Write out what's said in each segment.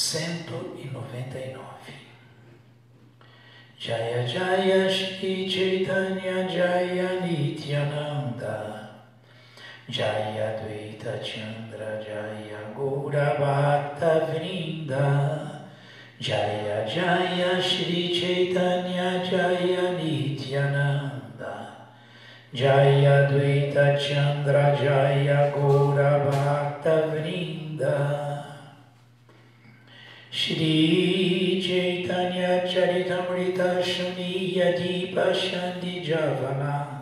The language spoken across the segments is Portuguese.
199. Jaya Jaya Shri Chaitanya Jaya Nityananda Jaya Dvaita Chandra Jaya Gaura Bhakta Vrinda Jaya Jaya Shri Chaitanya Jaya Nityananda Jaya Dvaita Chandra Jaya Gaura Bhakta Vrinda Shri Chaitanya Charitamrita Shuniya Deepa Shandi Javana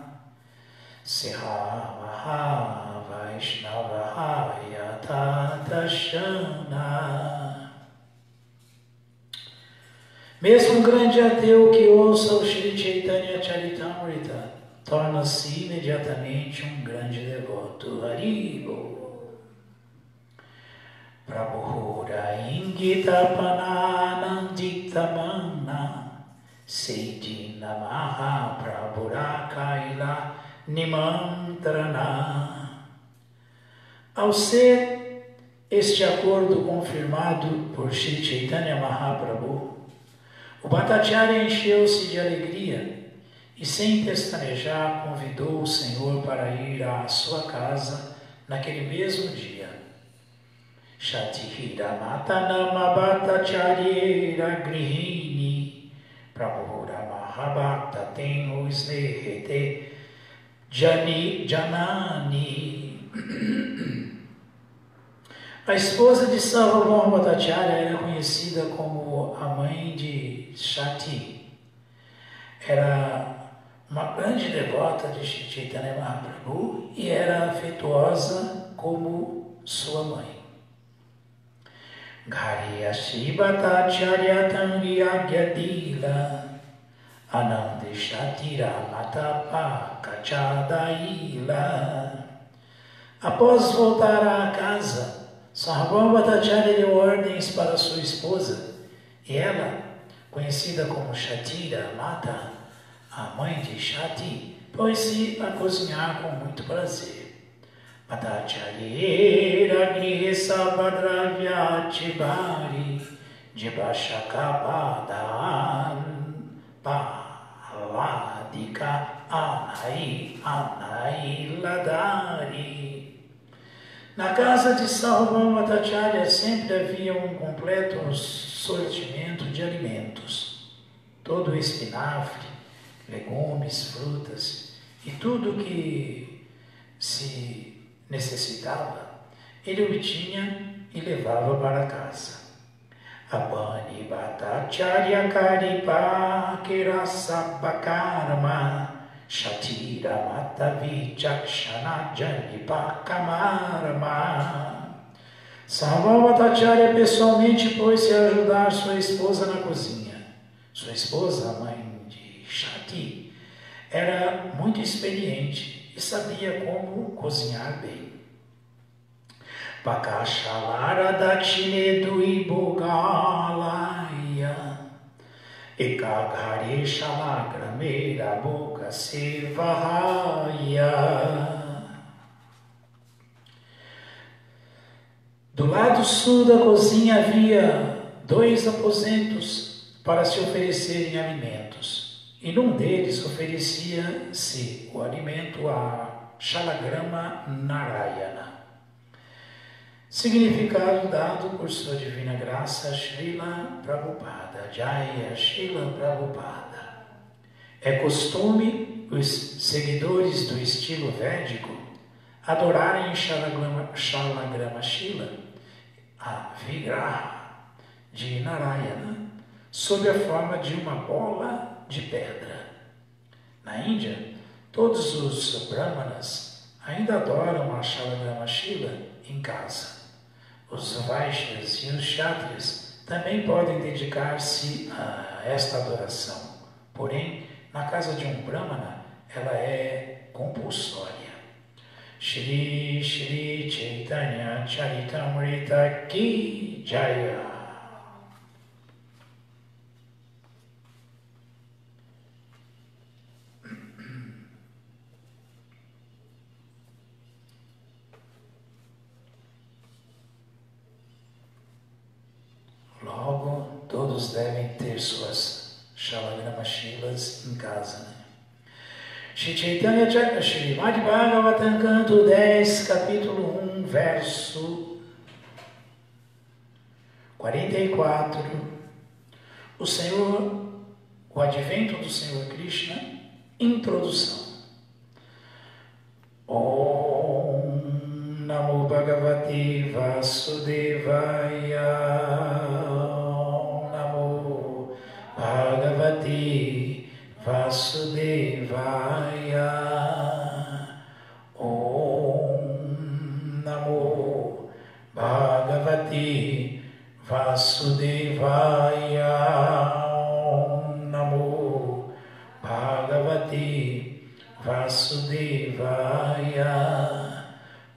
Siha Maha Vaishnava Yatata Shana. Mesmo um grande ateu que ouça o Shri Chaitanya Charitamrita torna-se imediatamente um grande devoto. Haribo. Prabhura Ingita Pananandita Mana Seidina Maha Prabhura Kaila Nimantrana. Ao ser este acordo confirmado por Sri Chaitanya Mahaprabhu, o Bhattacharya encheu-se de alegria e, sem pestanejar, convidou o Senhor para ir à sua casa naquele mesmo dia. Shatihira Matanama Bhattacharyera Grihini Prabhura Mahabhakta Tenho Snehete Janani. A esposa de Sarvabhauma Bhattacharya era conhecida como a mãe de Shati. Era uma grande devota de Shri Chaitanya Mahaprabhu e era afetuosa como sua mãe. Ghariya Shri Bhattacharya Tanriyagyadila Anande Shatira Matapa Kachadaila. Após voltar à casa, Sarvabhauma Bhattacharya deu ordens para sua esposa e ela, conhecida como Shatira Mata, a mãe de Shati, pôs-se a cozinhar com muito prazer. Bhattacharya Grihesa Bhadravya Chibari Jibashakapadan Paladika Anai Ladari. Na casa de Sarvabhauma Bhattacharya sempre havia um completo sortimento de alimentos. Todo o espinafre, legumes, frutas e tudo que se necessitava, ele obtinha e levava para casa. Abani Bhattacharya Karipa Kirasabakarma Shatira Matavichakshana Janipa Kamarma. Sarvabhauma Bhattacharya pessoalmente pôs-se a ajudar sua esposa na cozinha. Sua esposa, a mãe de Shati, era muito experiente e sabia como cozinhar bem. Pakashalara Dakshinedu Ibogalaya Ekaghare Shalagramera Boga Sevahaya. Do lado sul da cozinha havia 2 aposentos para se oferecerem alimentos. E num deles oferecia-se o alimento a Shalagrama Narayana, significado dado por sua divina graça Srila Prabhupada. Jaya Srila Prabhupada. É costume os seguidores do estilo védico adorarem Shalagrama Shila, a Vigraha de Narayana, sob a forma de uma bola de pedra. Na Índia, todos os brahmanas ainda adoram a Shalagrama Shila em casa. Os Vaishyas e os Kshatriyas também podem dedicar-se a esta adoração, porém, na casa de um brahmana, ela é compulsória. Shri Shri Chaitanya Charitamrita Ki Jaya. Logo, todos devem ter suas Shalagrama-shilas em casa, né? Shri Chaitanya Srimad Bhagavatam, canto 10, capítulo 1, verso 44. O advento do Senhor Krishna, introdução. Om Namo Bhagavate Vasudevaya. Om Namo Bhagavate Vasudevaya. Om Namo Bhagavate Vasudevaya. Om Namo Bhagavate Vasudevaya.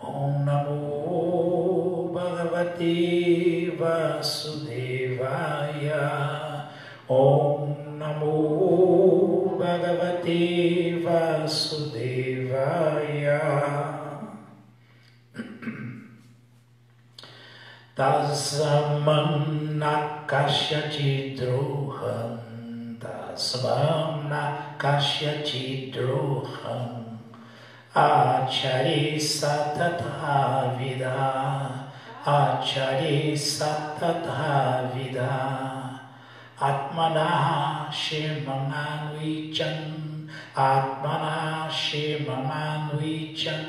Om Namo Bhagavate Vasudevaya. Om Namo Bhagavate Vasudevaya. Tasmam nakashyati droham. Tasmam nakashyati droham. Acharya satatha vida. Acharya satatha vida. Atmana shemamanvichan. Atmana shemamanvichan.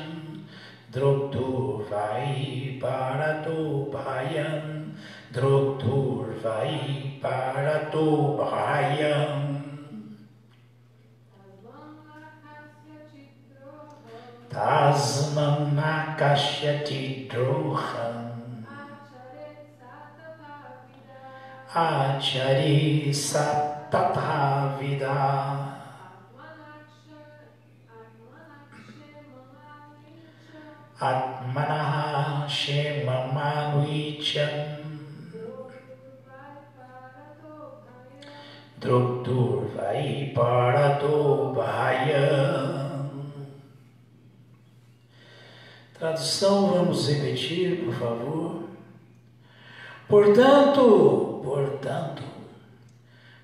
Drogdurvai parato bhayam. Drogdurvai parato bhayam. Tasmam nakashyati droham. Acharya satatha vida. Atmanaha shemamanvichan. Drogdurvai parato bhayam. Tradução, vamos repetir, por favor. Portanto,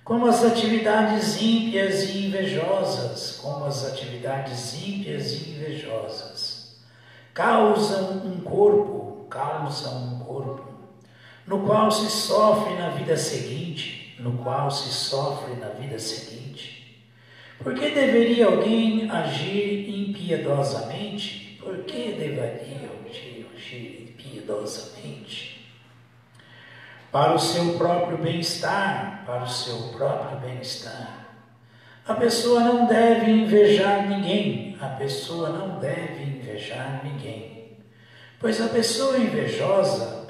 como as atividades ímpias e invejosas, causam um corpo, no qual se sofre na vida seguinte, por que deveria alguém agir impiedosamente? Para o seu próprio bem-estar, A pessoa não deve invejar ninguém, pois a pessoa invejosa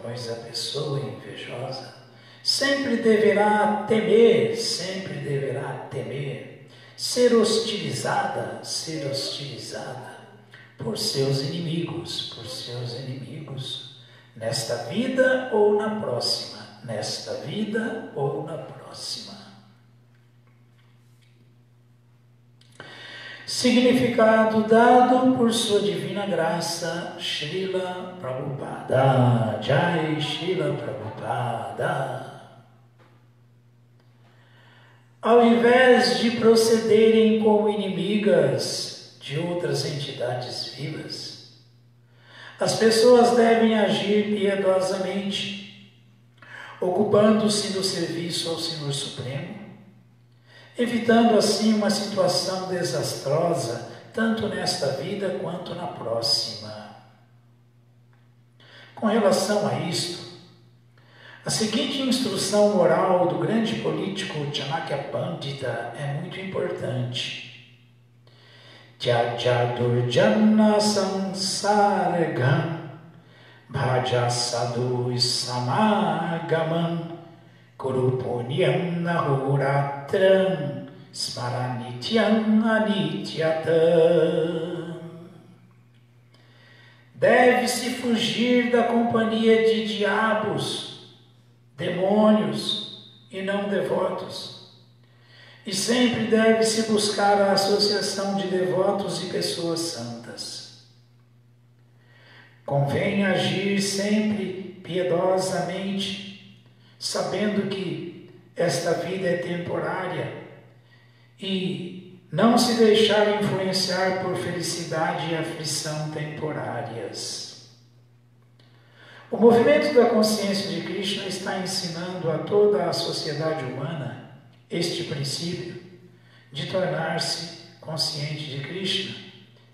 sempre deverá temer, ser hostilizada por seus inimigos, nesta vida ou na próxima. Significado dado por sua divina graça, Srila Prabhupada. Jai Srila Prabhupada. Ao invés de procederem como inimigas de outras entidades vivas, as pessoas devem agir piedosamente, ocupando-se do serviço ao Senhor Supremo, evitando assim uma situação desastrosa, tanto nesta vida quanto na próxima. Com relação a isto, a seguinte instrução moral do grande político Chanakya Pandita é muito importante. Tyaja durjana sansargam bhaja sadhu samagaman Kuru punyam nahuratram smaranityam anityatam. Deve-se fugir da companhia de diabos, demônios e não devotos. E sempre deve-se buscar a associação de devotos e pessoas santas. Convém agir sempre piedosamente, sabendo que esta vida é temporária e não se deixar influenciar por felicidade e aflição temporárias. O movimento da consciência de Krishna está ensinando a toda a sociedade humana este princípio de tornar-se consciente de Krishna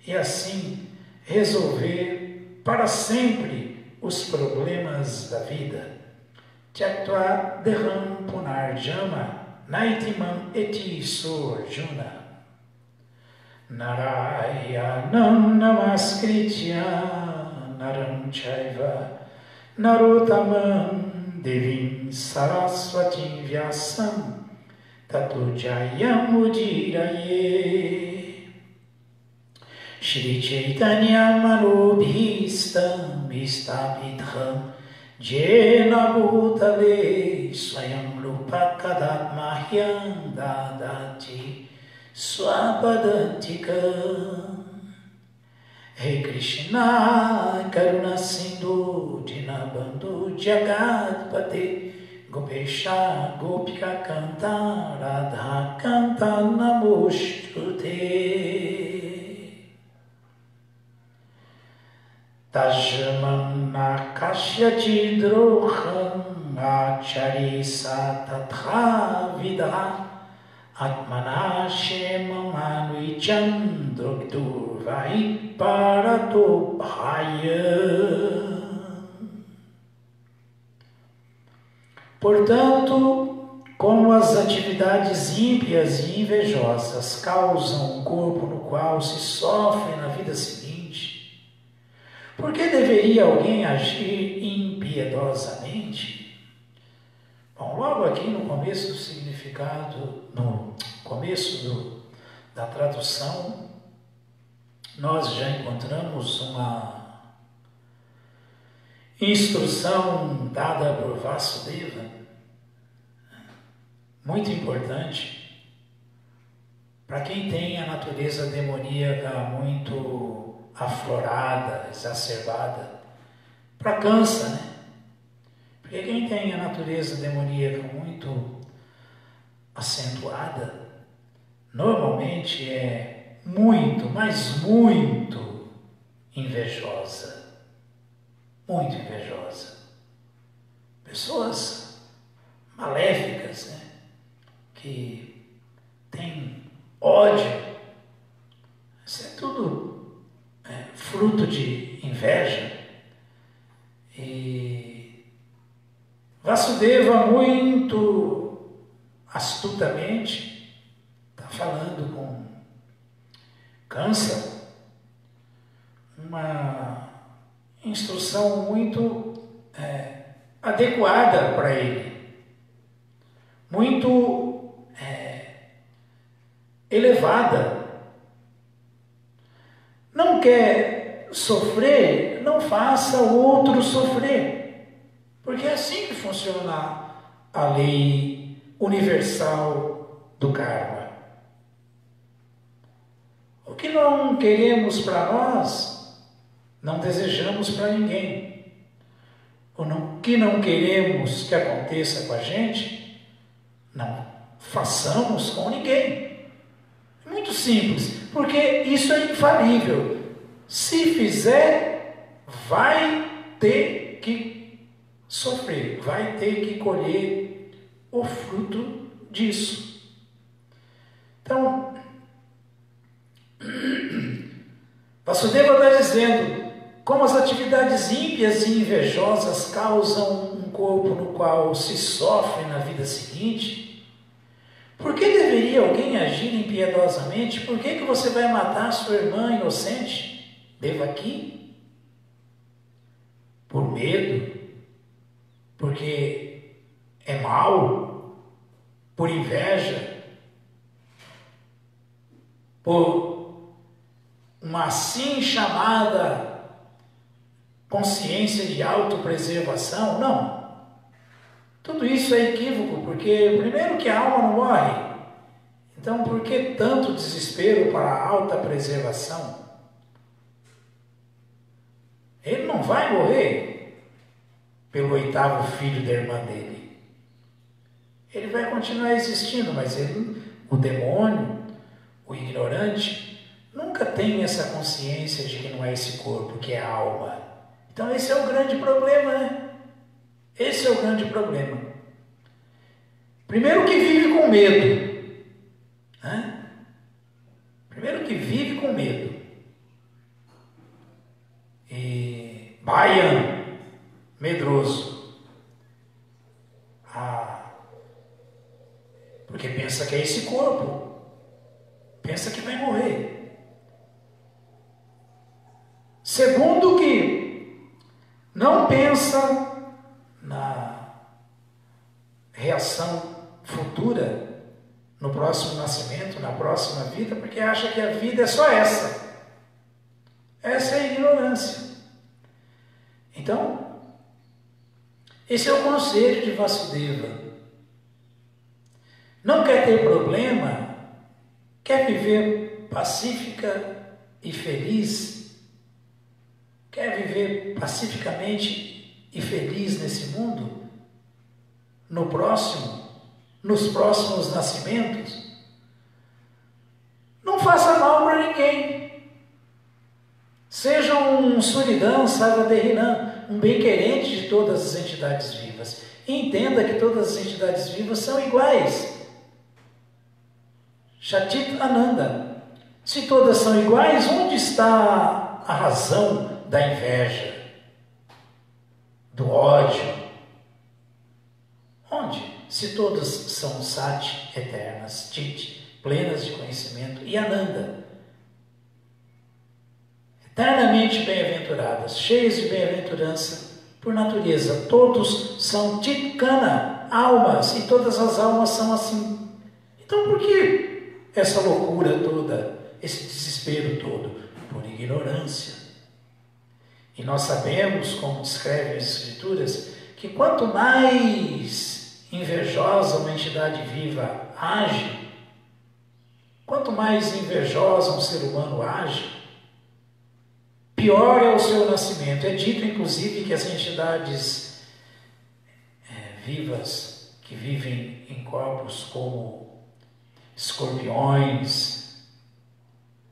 e assim resolver para sempre os problemas da vida. Tyaktva deham punarjama naitimam eti so Arjuna. Narayanam namaskritya naram chaiva narotamam devim saraswati vyasam tato jayam udiraye. Shri Chaitanya manobhistam istabidham jena bhutale swayam rupa kadat mahyam dadati swapadantikam. Rei Krishna Karuna Sindhu Dinabandhu Jagatpate Gopesha Gopika Kanta Radha Kanta Namoshrute. Tajamana Kashyati Droham Acharisa Tatha Vidha Atmana Shemanuicham Drogdurvai Paratobhaya. Portanto, como as atividades ímpias e invejosas causam um corpo no qual se sofre na vida seguinte, por que deveria alguém agir impiedosamente? Bom, logo aqui no começo do significado, no começo da tradução, nós já encontramos uma instrução dada por Vasudeva, muito importante, para quem tem a natureza demoníaca muito aflorada, exacerbada, para Kansa, né? Porque quem tem a natureza demoníaca muito acentuada, normalmente é muito, mas muito invejosa. Muito invejosa. Pessoas maléficas, né? Que têm ódio. Isso é tudo fruto de inveja. E Vasudeva, muito astutamente, está falando com Kansa uma instrução muito adequada para ele, muito elevada. Não quer sofrer, não faça o outro sofrer. Porque é assim que funciona a lei universal do karma. O que não queremos para nós, não desejamos para ninguém. O que não queremos que aconteça com a gente, não façamos com ninguém. É muito simples, porque isso é infalível. Se fizer, vai ter que sofrer, vai ter que colher o fruto disso. Então, Vasudeva está dizendo, como as atividades ímpias e invejosas causam um corpo no qual se sofre na vida seguinte, por que deveria alguém agir impiedosamente? Por que você vai matar sua irmã inocente, Devaki? Por medo? Porque é mau, por inveja, por uma assim chamada consciência de autopreservação? Não. Tudo isso é equívoco, porque primeiro que a alma não morre. Então por que tanto desespero para a alta preservação? Ele não vai morrer pelo 8º filho da irmã dele. ele vai continuar existindo, mas o demônio, o ignorante, nunca tem essa consciência de que não é esse corpo, que é a alma. Então esse é o grande problema, né? Esse é o grande problema. Primeiro que vive com medo. Né? Primeiro que vive com medo. E baiano, medroso. Porque pensa que é esse corpo. Pensa que vai morrer. Segundo que não pensa na reação futura, no próximo nascimento, na próxima vida, porque acha que a vida é só essa. Essa é a ignorância. Então, esse é o conselho de Vasudeva. Não quer ter problema, quer viver pacífica e feliz, quer viver pacificamente e feliz nesse mundo, no próximo, nos próximos nascimentos, não faça mal para ninguém. Seja um Suridam Sarvaderinan, um bem-querente de todas as entidades vivas. E entenda que todas as entidades vivas são iguais. Shatit Ananda. Se todas são iguais, onde está a razão da inveja, do ódio? Onde? Se todas são Sati, eternas, Chit, plenas de conhecimento, e Ananda, eternamente bem-aventuradas, cheias de bem-aventurança por natureza. Todos são Chitkana, almas, e todas as almas são assim. Então por que essa loucura toda, esse desespero todo? Por ignorância. E nós sabemos, como descrevem as Escrituras, que quanto mais invejosa uma entidade viva age, quanto mais invejosa um ser humano age, pior é o seu nascimento. É dito, inclusive, que as entidades vivas que vivem em corpos como escorpiões,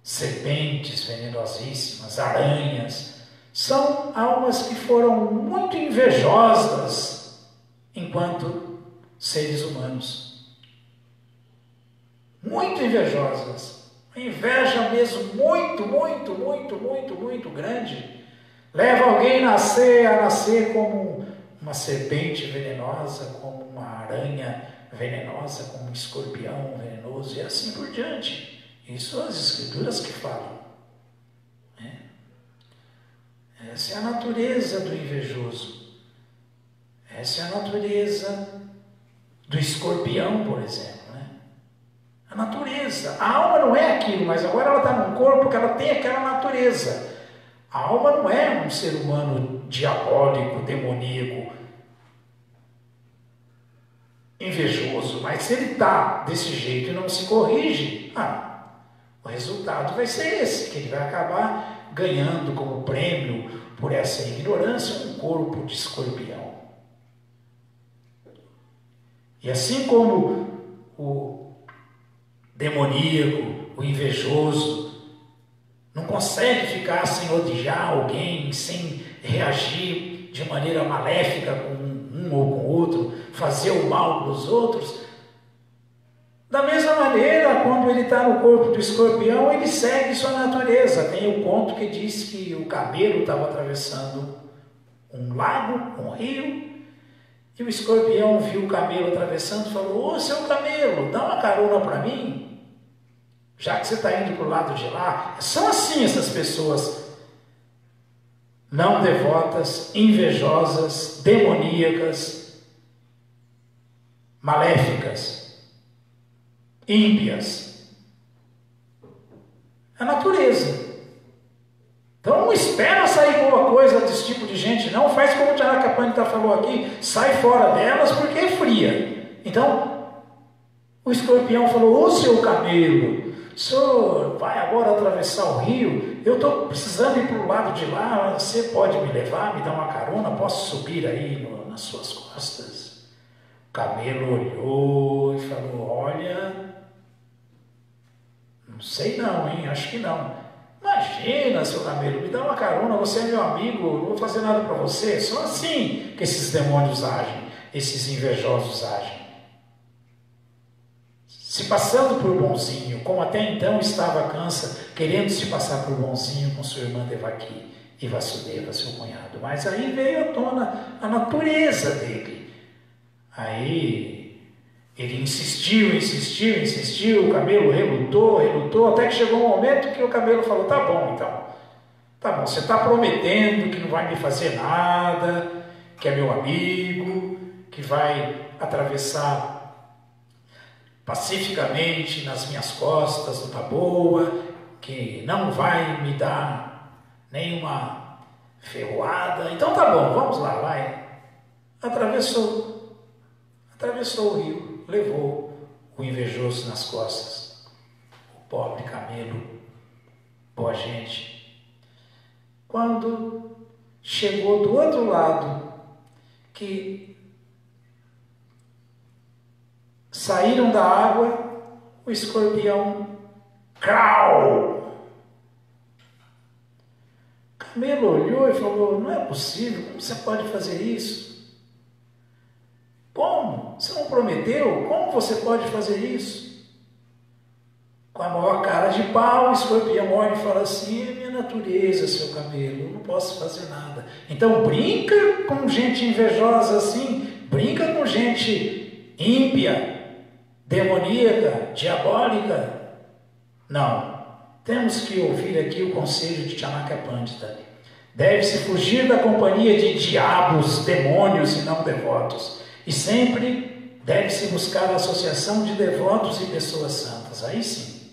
serpentes venenosíssimas, aranhas, são almas que foram muito invejosas enquanto seres humanos. Muito invejosas. Uma inveja mesmo muito grande. Leva alguém a nascer como uma serpente venenosa, como uma aranha venenosa, como um escorpião venenoso, e assim por diante. Isso as Escrituras que falam. Essa é a natureza do invejoso. Essa é a natureza do escorpião, por exemplo. A natureza. A alma não é aquilo, mas agora ela está num corpo que ela tem aquela natureza. A alma não é um ser humano diabólico, demoníaco, invejoso, mas se ele está desse jeito e não se corrige, o resultado vai ser esse, que ele vai acabar ganhando como prêmio por essa ignorância um corpo de escorpião. E assim como o demoníaco, o invejoso, não consegue ficar sem odiar alguém, sem reagir de maneira maléfica com um ou com o outro, fazer o mal para os outros, da mesma maneira, quando ele está no corpo do escorpião, ele segue sua natureza. Tem o conto que diz que o camelo estava atravessando um lago, um rio, e o escorpião viu o camelo atravessando e falou: ô seu camelo, dá uma carona para mim, já que você está indo para o lado de lá. São assim essas pessoas não devotas, invejosas, demoníacas, maléficas, ímpias. A natureza. Então não espera sair boa coisa desse tipo de gente, não. Faz como o Tcharakapanita falou aqui, sai fora delas porque é fria. Então o escorpião falou: ô seu camelo, o senhor vai agora atravessar o rio, eu estou precisando ir para o lado de lá, você pode me levar, me dar uma carona, posso subir aí nas suas costas? Camelo olhou e falou: olha, não sei não, hein? Acho que não. Imagina, seu Camelo, me dá uma carona, você é meu amigo, não vou fazer nada para você. Só assim que esses demônios agem, esses invejosos agem. Se passando por bonzinho, como até então estava Kansa, querendo se passar por bonzinho com sua irmã Devaki e Vasudeva, seu cunhado. Mas aí veio à tona a natureza dele. Aí ele insistiu, o Camelo relutou, até que chegou um momento que o Camelo falou: tá bom então, tá bom, você está prometendo que não vai me fazer nada, que é meu amigo, que vai atravessar pacificamente nas minhas costas, tá boa, que não vai me dar nenhuma ferroada, então tá bom, vamos lá, vai. Atravessou o rio, levou o invejoso nas costas, o pobre camelo, boa gente. Quando chegou do outro lado, que saíram da água, o escorpião, crau! O camelo olhou e falou: não é possível, como você pode fazer isso? Como? Você não prometeu? Como você pode fazer isso? Com a maior cara de pau, o escorpião olha e fala assim: é minha natureza, seu camelo, eu não posso fazer nada. Então brinca com gente invejosa assim, brinca com gente ímpia, demoníaca, diabólica. Não. Temos que ouvir aqui o conselho de Chanakya Pandita. Deve-se fugir da companhia de diabos, demônios e não devotos. E sempre deve-se buscar a associação de devotos e pessoas santas. Aí sim.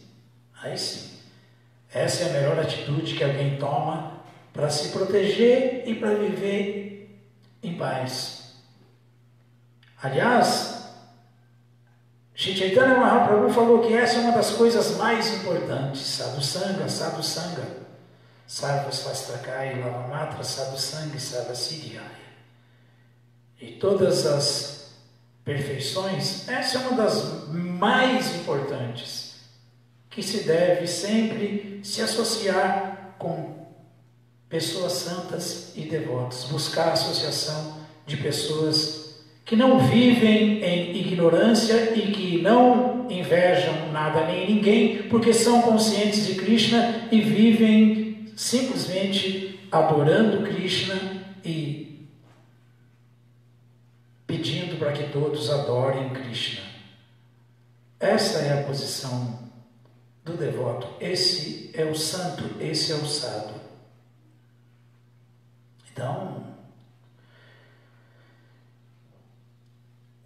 Essa é a melhor atitude que alguém toma para se proteger e para viver em paz. Aliás, Shri Chaitanya Mahaprabhu falou que essa é uma das coisas mais importantes. Sadhusanga, Sarvasvastrakaya, Lavamatra, Sadhusanga e Sarvasiddhaya. E todas as perfeições, essa é uma das mais importantes, que se deve sempre se associar com pessoas santas e devotas, buscar a associação de pessoas que não vivem em ignorância e que não invejam nada nem ninguém, porque são conscientes de Krishna e vivem simplesmente adorando Krishna e pedindo para que todos adorem Krishna. Essa é a posição do devoto. Esse é o santo, esse é o sadhu. Então,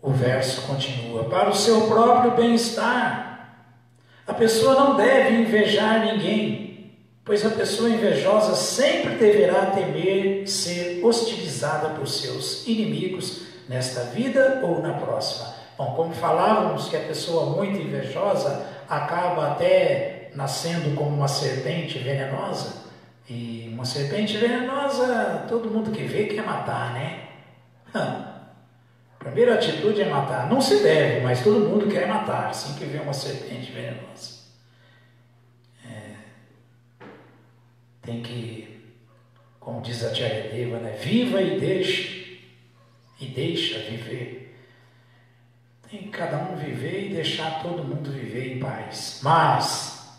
o verso continua: para o seu próprio bem-estar, a pessoa não deve invejar ninguém, pois a pessoa invejosa sempre deverá temer ser hostilizada por seus inimigos nesta vida ou na próxima. Bom, como falávamos que a pessoa muito invejosa acaba até nascendo como uma serpente venenosa, e uma serpente venenosa todo mundo que vê quer matar, né? Primeira atitude é matar. Não se deve, mas todo mundo quer matar assim que vê uma serpente venenosa. Tem que, como diz a Acharyadeva, né? Viva e deixa viver. Tem que cada um viver e deixar todo mundo viver em paz. Mas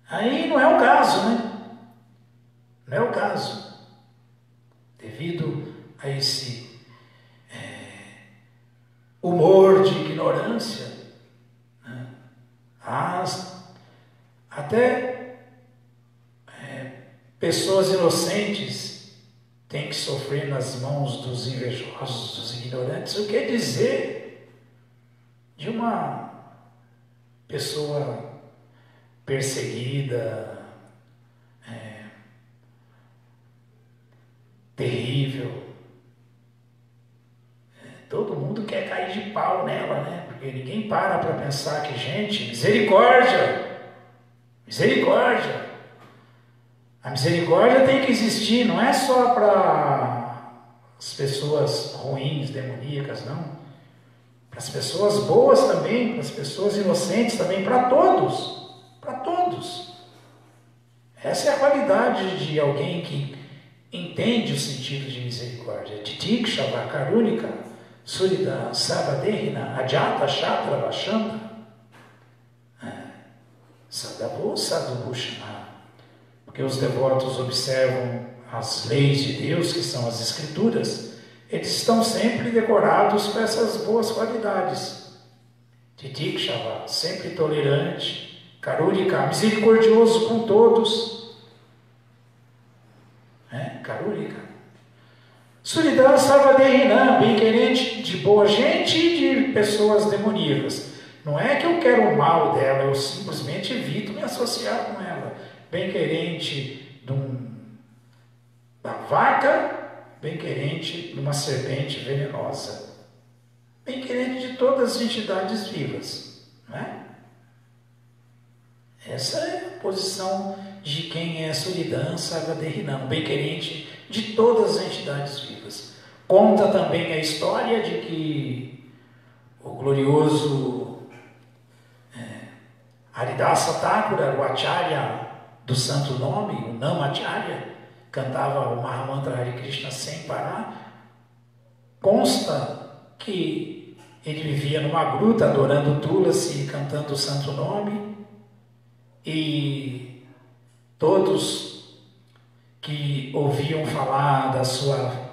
aí não é o caso, né? Não é o caso. Devido a esse humor de ignorância, né? Até pessoas inocentes têm que sofrer nas mãos dos invejosos, dos ignorantes. O que quer dizer de uma pessoa perseguida, terrível? Todo mundo quer cair de pau nela, né? Porque ninguém para pensar que, gente, misericórdia! A misericórdia tem que existir, não é só para as pessoas ruins, demoníacas, não. Para as pessoas boas também, para as pessoas inocentes também, para todos. Para todos. Essa é a qualidade de alguém que entende o sentido de misericórdia. Titiksha, Karunika, Surida, Sabadehina, Ajata, Shatra, Vashanta, Sadhavu, Sadhubhushana. Porque os devotos observam as leis de Deus, que são as Escrituras, eles estão sempre decorados com essas boas qualidades. Titikshava, sempre tolerante, Karurika, misericordioso com todos. Karurika. Suridana Sarvadehina, bem-querente de boa gente e de pessoas demoníacas. Não é que eu quero o mal dela, eu simplesmente evito me associar com ela. Bem-querente da vaca, bem-querente de uma serpente venenosa. Bem-querente de todas as entidades vivas. Não é? Essa é a posição de quem é Suridana Sarvadehina, bem-querente de todas as entidades vivas. Conta também a história de que o glorioso Haridasa Thakura, o Acharya do santo nome, o Namacharya, cantava o Mahamantra Hare Krishna sem parar. Consta que ele vivia numa gruta adorando Tulasi e cantando o santo nome, e todos que ouviam falar da sua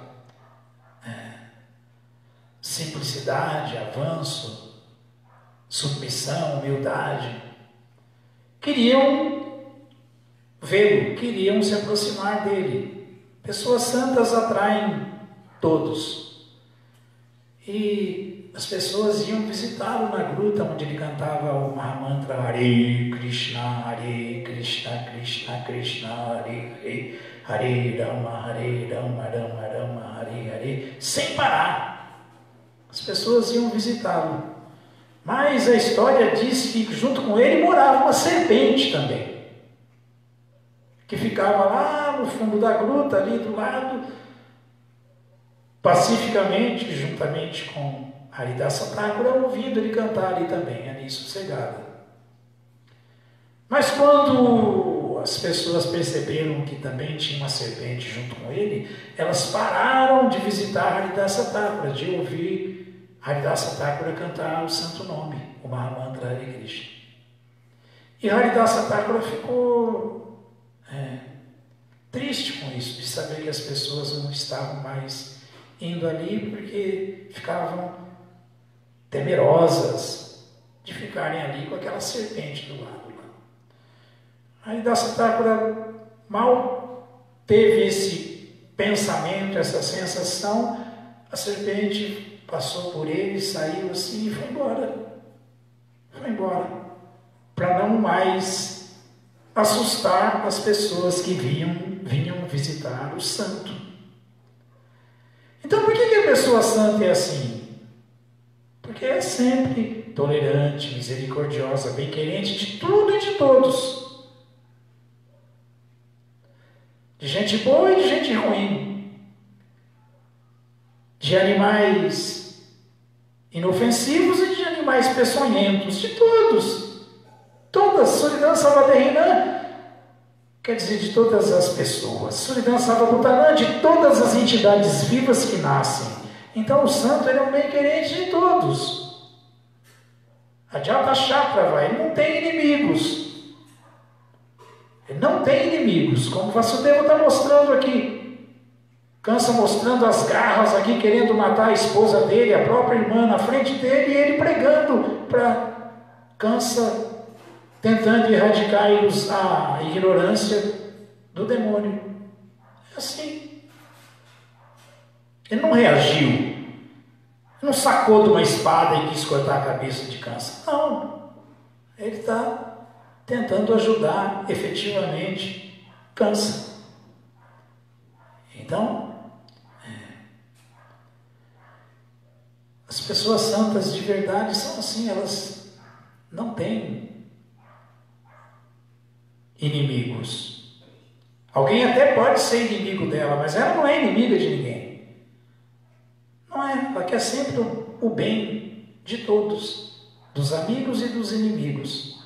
simplicidade, avanço, submissão, humildade, queriam vê-lo, queriam se aproximar dele. Pessoas santas atraem todos. E as pessoas iam visitá-lo na gruta onde ele cantava o Mahamantra Hare Krishna, Krishna Krishna, Hare Hare, Hare Rama, Rama Rama, Hare Hare, sem parar. As pessoas iam visitá-lo. Mas a história diz que junto com ele morava uma serpente também, que ficava lá no fundo da gruta, ali do lado, pacificamente, juntamente com Haridasa Thakura, ouvindo ele cantar ali também, ali sossegada. Mas quando as pessoas perceberam que também tinha uma serpente junto com ele, elas pararam de visitar Haridasa Thakura, de ouvir Haridasa Thakura cantar o santo nome, o Mahamantra Hare Krishna. E Haridasa Thakura ficou triste com isso, de saber que as pessoas não estavam mais indo ali porque ficavam temerosas de ficarem ali com aquela serpente do lado. Haridasa Thakura mal teve esse pensamento, essa sensação, a serpente passou por ele, saiu assim e foi embora. Foi embora. Para não mais assustar as pessoas que vinham visitar o santo. Então por que a pessoa santa é assim? Porque é sempre tolerante, misericordiosa, bem-querente de tudo e de todos. De gente boa e de gente ruim. De animais inofensivos e de animais peçonhentos, de todos. Todas, Suridana Sarvadehina, quer dizer, de todas as pessoas. Suridana Sarvabhutana, de todas as entidades vivas que nascem. Então o santo ele é um bem-querente de todos. Ajata Shatra, ele não tem inimigos. Ele não tem inimigos, como Vasudeva está mostrando aqui. Kansa mostrando as garras aqui, querendo matar a esposa dele, a própria irmã na frente dele, e ele pregando para Kansa, tentando erradicar a ignorância do demônio. É assim. Ele não reagiu. Ele não sacou de uma espada e quis cortar a cabeça de Kansa. Não. Ele está tentando ajudar efetivamente Kansa. Então, as pessoas santas de verdade são assim, elas não têm inimigos. Alguém até pode ser inimigo dela, mas ela não é inimiga de ninguém. Não é, ela quer sempre o bem de todos, dos amigos e dos inimigos.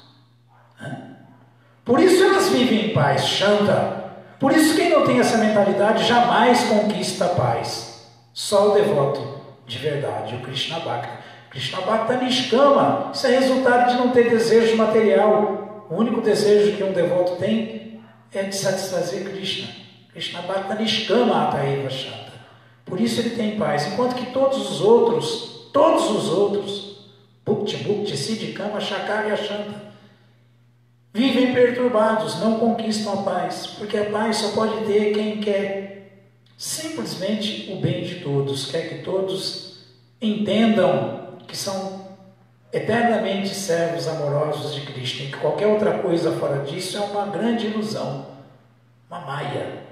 Por isso elas vivem em paz, Shanta. Por isso quem não tem essa mentalidade jamais conquista a paz. Só o devoto de verdade, o Krishna Bhakta. Krishna Bhakta Nishkama, isso é resultado de não ter desejo material. O único desejo que um devoto tem é de satisfazer Krishna. Krishna Bhakta Nishkama Ataiva Shanta. Por isso ele tem paz. Enquanto que todos os outros, Bhukti, Bhukti, Siddhikama, Shakarya Shanta, vivem perturbados, não conquistam a paz. Porque a paz só pode ter quem quer simplesmente o bem de todos. Quer que todos entendam que são eternamente servos amorosos de Krishna, e que qualquer outra coisa fora disso é uma grande ilusão, uma maia.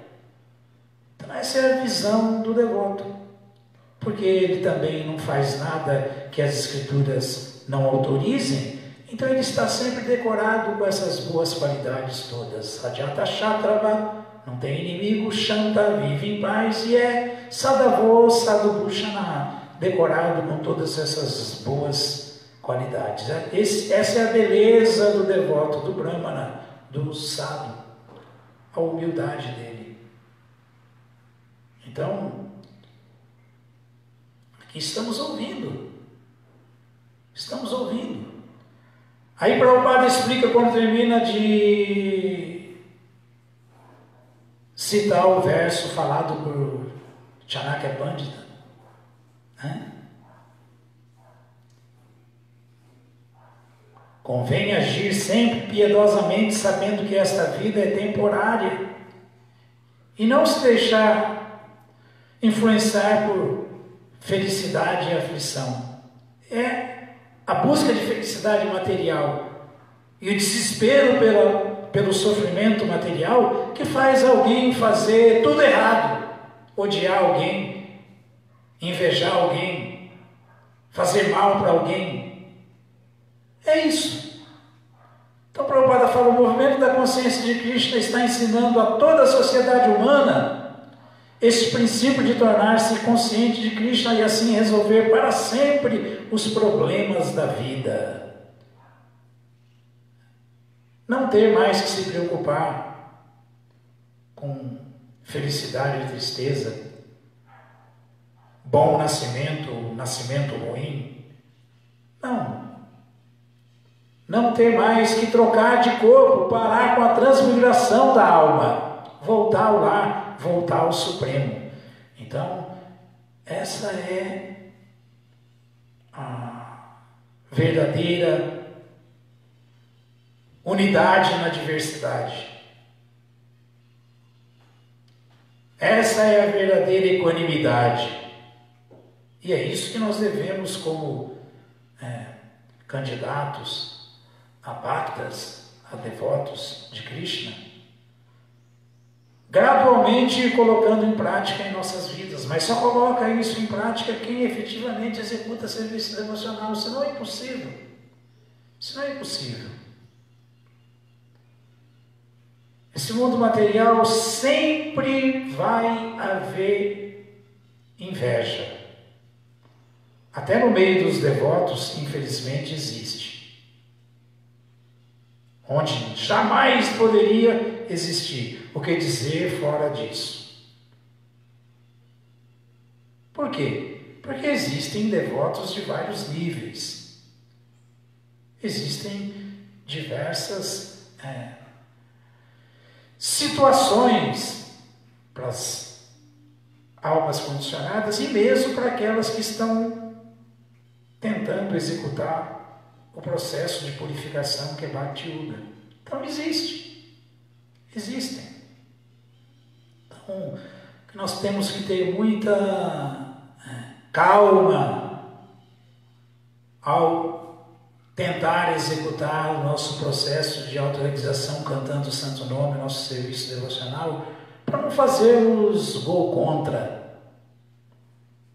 Então essa é a visão do devoto, porque ele também não faz nada que as escrituras não autorizem, então ele está sempre decorado com essas boas qualidades todas. Rajata Shatrava, não tem inimigo, Shanta, vive em paz, e é Sadhavo Sadhubhushana, decorado com todas essas boas qualidades. Essa é a beleza do devoto, do Brahmana, do sadhu, a humildade dele. Então, aqui estamos ouvindo. Aí Prabhupada explica, quando termina de citar o verso falado por Chanakya Pandita, convém agir sempre piedosamente, sabendo que esta vida é temporária, e não se deixar influenciar por felicidade e aflição. É a busca de felicidade material e o desespero pelo sofrimento material que faz alguém fazer tudo errado, odiar alguém, invejar alguém, fazer mal para alguém. É isso. Então Prabhupada fala, o movimento da consciência de Krishna está ensinando a toda a sociedade humana esse princípio de tornar-se consciente de Krishna e assim resolver para sempre os problemas da vida. Não ter mais que se preocupar com felicidade e tristeza, bom nascimento, nascimento ruim. Não ter mais que trocar de corpo, parar com a transmigração da alma, voltar ao lar, voltar ao Supremo. Então, essa é a verdadeira unidade na diversidade. Essa é a verdadeira equanimidade. E é isso que nós devemos, como candidatos a bhaktas, a devotos de Krishna, gradualmente colocando em prática em nossas vidas. Mas só coloca isso em prática quem efetivamente executa serviço devocional. Senão é impossível. Esse mundo material sempre vai haver inveja. Até no meio dos devotos, infelizmente, existe. Onde jamais poderia existir. O que dizer fora disso? Por quê? Porque existem devotos de vários níveis. Existem diversas situações para as almas condicionadas e mesmo para aquelas que estão tentando executar o processo de purificação que é Bhakti Yoga. Então existem. Então, nós temos que ter muita calma ao tentar executar o nosso processo de autorrealização cantando o Santo Nome, nosso serviço devocional, para não fazermos gol contra,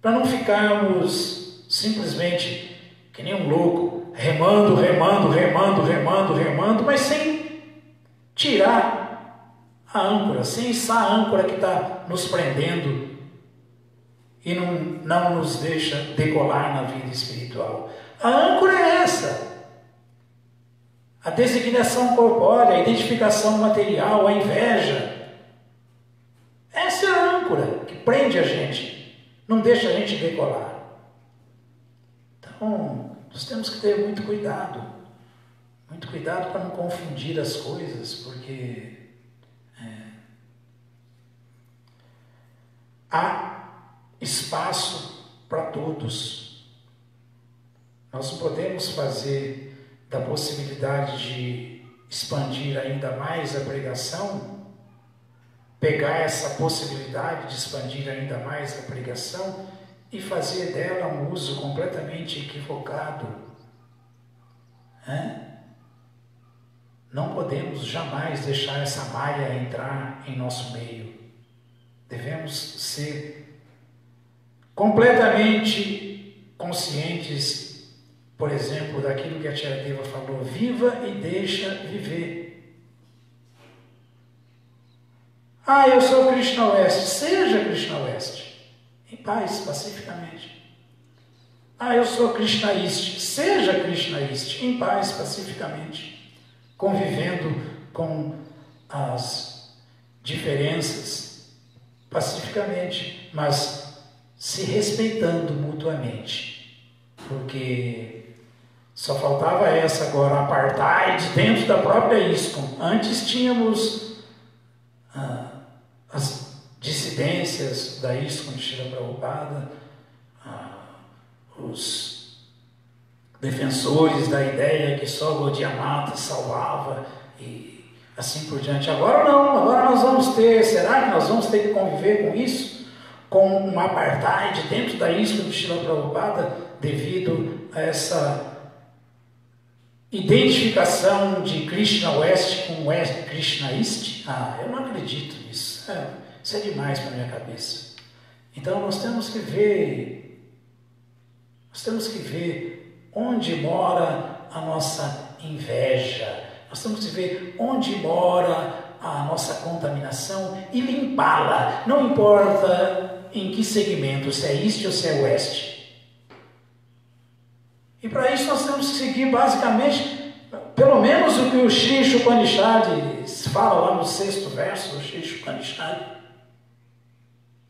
para não ficarmos simplesmente que nem um louco, remando, mas sem tirar a âncora, sem içar a âncora que está nos prendendo e não nos deixa decolar na vida espiritual. A âncora é essa. A designação corpórea, a identificação material, a inveja. Essa é a âncora que prende a gente, não deixa a gente decolar. Então, nós temos que ter muito cuidado para não confundir as coisas, porque há espaço para todos. Nós não podemos fazer da possibilidade de expandir ainda mais a pregação, pegar essa possibilidade de expandir ainda mais a pregação e fazer dela um uso completamente equivocado. Não podemos jamais deixar essa maia entrar em nosso meio. Devemos ser completamente conscientes, por exemplo, daquilo que a tia Deva falou: viva e deixa viver. Eu sou Krishna Oeste. Seja Krishna Oeste, em paz, pacificamente. Eu sou Krishna East. Seja Krishna East, em paz, pacificamente, convivendo com as diferenças pacificamente, mas se respeitando mutuamente, porque só faltava essa agora, apartheid dentro da própria ISKCON. Antes tínhamos as dissidências da ISKCON de Srila Prabhupada, os defensores da ideia que só Gaudiya Mata salvava e assim por diante. Agora não, agora nós vamos ter, será que nós vamos ter que conviver com isso? Com um apartheid dentro da ISKCON de Srila Prabhupada, devido a essa identificação de Krishna West com Krishna East? Eu não acredito nisso. Isso é demais para a minha cabeça. Então nós temos que ver onde mora a nossa inveja. Nós temos que ver onde mora a nossa contaminação e limpá-la. Não importa em que segmento, se é East ou se é West. E para isso nós temos que seguir basicamente, pelo menos o que o Sri Upanishad fala lá no 6º verso do Sri Upanishad.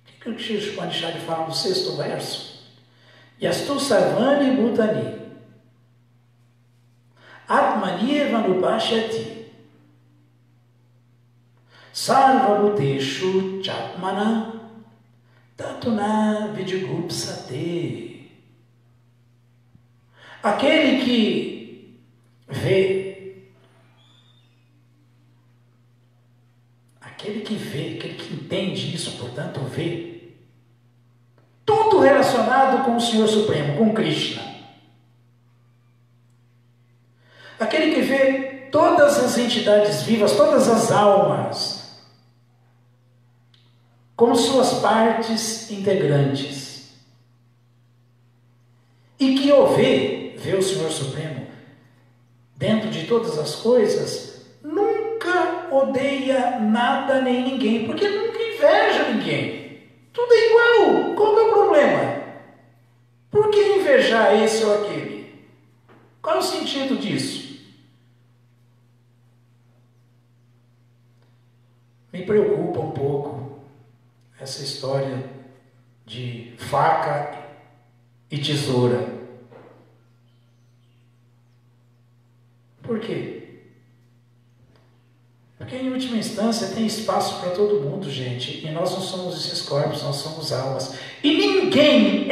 O que o Sri Upanishad fala no 6º verso? Yastu sarvani bhutani atmani evanupashyati sarva bhuteshu chatmana tatuna vidigupsate. Aquele que vê, aquele que entende isso, portanto vê tudo relacionado com o Senhor Supremo, com Krishna. Aquele que vê todas as entidades vivas, todas as almas, como suas partes integrantes. E que vê o Senhor Supremo dentro de todas as coisas, nunca odeia nada nem ninguém, porque nunca inveja ninguém. Tudo é igual. Qual é o problema? Por que invejar esse ou aquele? Qual é o sentido disso? Me preocupa um pouco essa história de faca e tesoura. Por quê? Porque em última instância tem espaço para todo mundo, gente, e nós não somos esses corpos, nós somos almas. E ninguém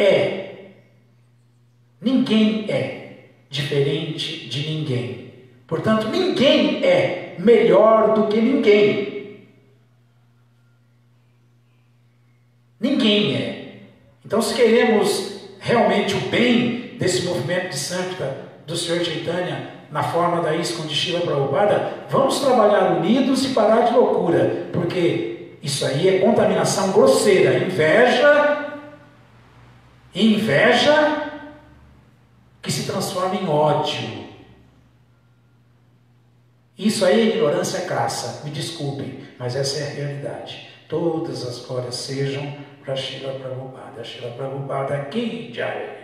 é diferente de ninguém. Portanto, ninguém é melhor do que ninguém. Ninguém é. Então, se queremos realmente o bem desse movimento de Sankta do Sr. Chaitanya, na forma da ISKCON de Srila Prabhupada, vamos trabalhar unidos e parar de loucura, porque isso aí é contaminação grosseira, inveja que se transforma em ódio. Isso aí é ignorância crassa, me desculpem, mas essa é a realidade. Todas as glórias sejam para Srila Prabhupada. Srila Prabhupada Ki Jai.